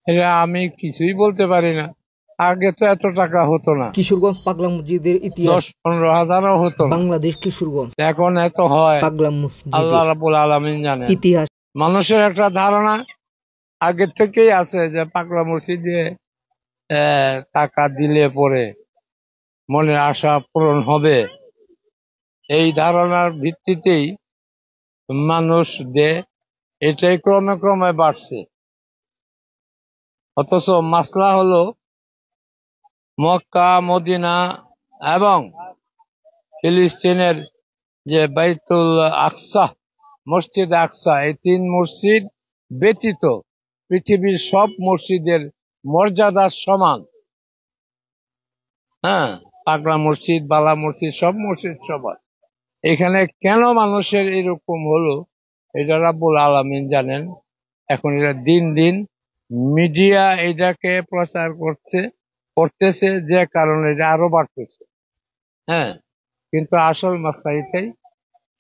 এটা আমি কিছুই বলতে পারি না। আগে তো এত টাকা হতো না, কিশোরগঞ্জ পাগলা মসজিদের ইতিহাস। 10-15 হাজারও হতো না, বাংলাদেশ কিশোরগঞ্জ এখন এত হয় পাগলা আল্লাহ মসজিদের রাব্বুল আলামিন জানেন। ইতিহাস। মানুষের একটা ধারণা আগের থেকেই আছে যে পাগলা মসজিদে টাকা দিলে পরে মনের আশা পূরণ হবে। এই ধারণার ভিত্তিতেই মানুষ দেয়, এটাই ক্রমে ক্রমে বাড়ছে। অথচ মাসলা হলো মক্কা, মদিনা এবং ফিলিস্তিনের যে বাইতুল আকসা, মসজিদ আকসা, এই 3 মসজিদ ব্যতীত পৃথিবীর সব মসজিদের মর্যাদা সমান। হ্যাঁ, পাগলা মসজিদ, বালা মসজিদ, সব মসজিদ সমান। এখানে কেন মানুষের এরকম হলো এটা রাব্বুল আলামিন জানেন। এখন এটা দিন দিন মিডিয়া এটাকে প্রচার করতেছে, যে কারণে এটা আরো বাড়তেছে। হ্যাঁ, কিন্তু আসল মাসলা এটাই,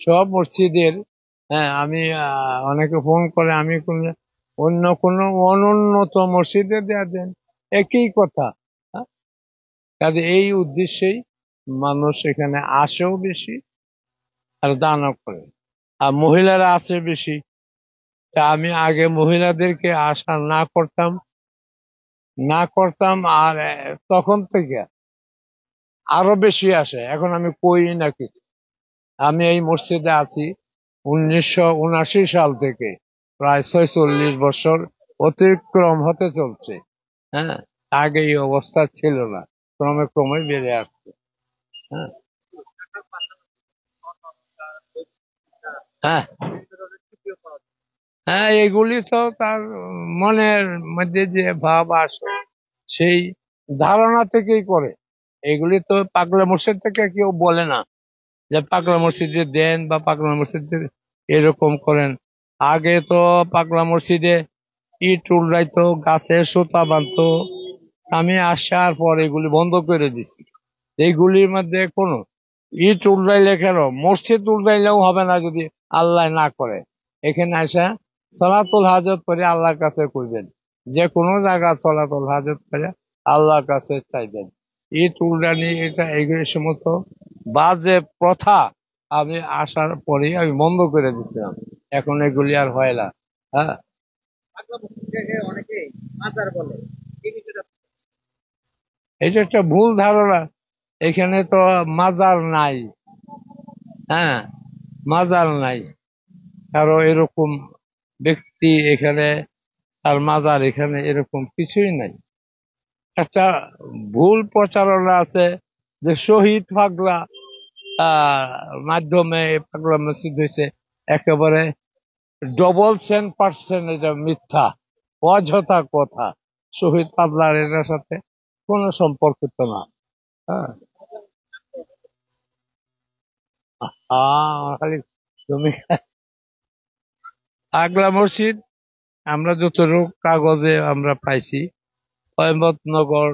সব মসজিদের। হ্যাঁ, আমি অনেকে ফোন করে, আমি অন্য কোনো অনুন্নত মসজিদে দেয়া দেন, একই কথা। হ্যাঁ, কাজে এই উদ্দেশ্যেই মানুষ এখানে আসেও বেশি আর দানও করে। আর মহিলারা আছে বেশি। তা আমি আগে মহিলাদেরকে আশা না করতাম আর তখন থেকে আরো বেশি আসে। এখন আমি কই না কিছু। আমি এই মসজিদে আছি 1979 সাল থেকে, প্রায় 46 বছর অতিক্রম হতে চলছে। হ্যাঁ, আগে এই অবস্থা ছিল না, ক্রমে ক্রমে বেড়ে আসছে। হ্যাঁ, হ্যাঁ, হ্যাঁ, এগুলি তো তার মনের মধ্যে যে ভাব আসে সেই ধারণা থেকেই করে। এগুলি তো পাগলা মসজিদ থেকে কেউ বলে না যে পাগলা মসজিদে দেন বা পাগলা মসজিদে এরকম করেন। আগে তো পাগলা মসজিদে ইট উল্টাইতো, গাছের সুতা বাঁধতো। আমি আসার পর এগুলি বন্ধ করে দিছি। এইগুলির মধ্যে কোনো ইট উল্টাইলে কেন, মসজিদ উল্টাইলেও হবে না যদি আল্লাহ না করে। এখানে আসা সলাতুল হাজত করে আল্লাহর কাছে করবেন, যে কোনো জায়গা সলাতুল হাজত করে আল্লাহর কাছে চাইবেন। ইট উল্টানি, এটা এইগুলি সমস্ত বাজে প্রথা আমি আসার পরেই আমি বন্ধ করে দিচ্ছিলাম। এখন এগুলি আর হয় না। হ্যাঁ, এটা একটা ভুল ধারণা। এখানে তো মাজার নাই। হ্যাঁ, মাজার নাই কারো এরকম ব্যক্তি এখানে, তার মাজার এখানে এরকম কিছুই নাই। একটা ভুল প্রচারণা আছে যে শহীদ পাগলা আহ মাধ্যমে পাগলা মসজিদ হয়েছে। একেবারে %, এটা মিথ্যা, অযথা কথা। শহীদ পাগলার এটার সাথে কোনো সম্পর্কিত না। হ্যাঁ, খালি তুমি পাগলা মসজিদ আমরা যতটুকু কাগজে আমরা পাইছি, অহমদনগর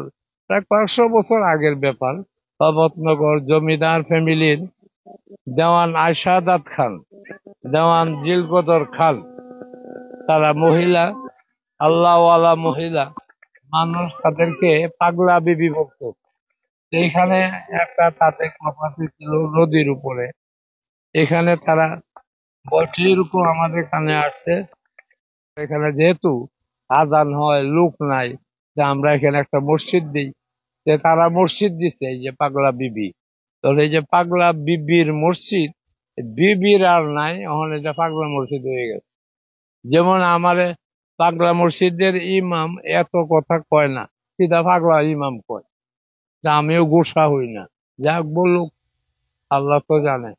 প্রায় 500 বছর আগের ব্যাপার। অহমদনগর জমিদার ফ্যামিলির দেওয়ান আয়শাদাত খান, দেওয়ান জিলকদর খান, তারা মহিলা, আল্লাহওয়ালা মহিলা মানুষ, তাদেরকে পাগলা বিবি বলতো। এইখানে একটা তাদের প্রপার্টি ছিল নদীর উপরে। এখানে তারা বছরের উপর আমাদের এখানে আসছে। এখানে যেহেতু আজান হয়, লোক নাই, যে আমরা এখানে একটা মসজিদ দিই, যে তারা মসজিদ দিচ্ছে এই যে পাগলা বিবি। তো এই যে পাগলা বিবির মসজিদ, বিবির আর নাই, এখন এটা পাগলা মসজিদ হয়ে গেছে। যেমন আমারে পাগলা মসজিদের ইমাম এত কথা কয় না, সিধা পাগলা ইমাম কয়। তা আমিও গোসা হই না। যাক বলুক, আল্লাহ তো জানে।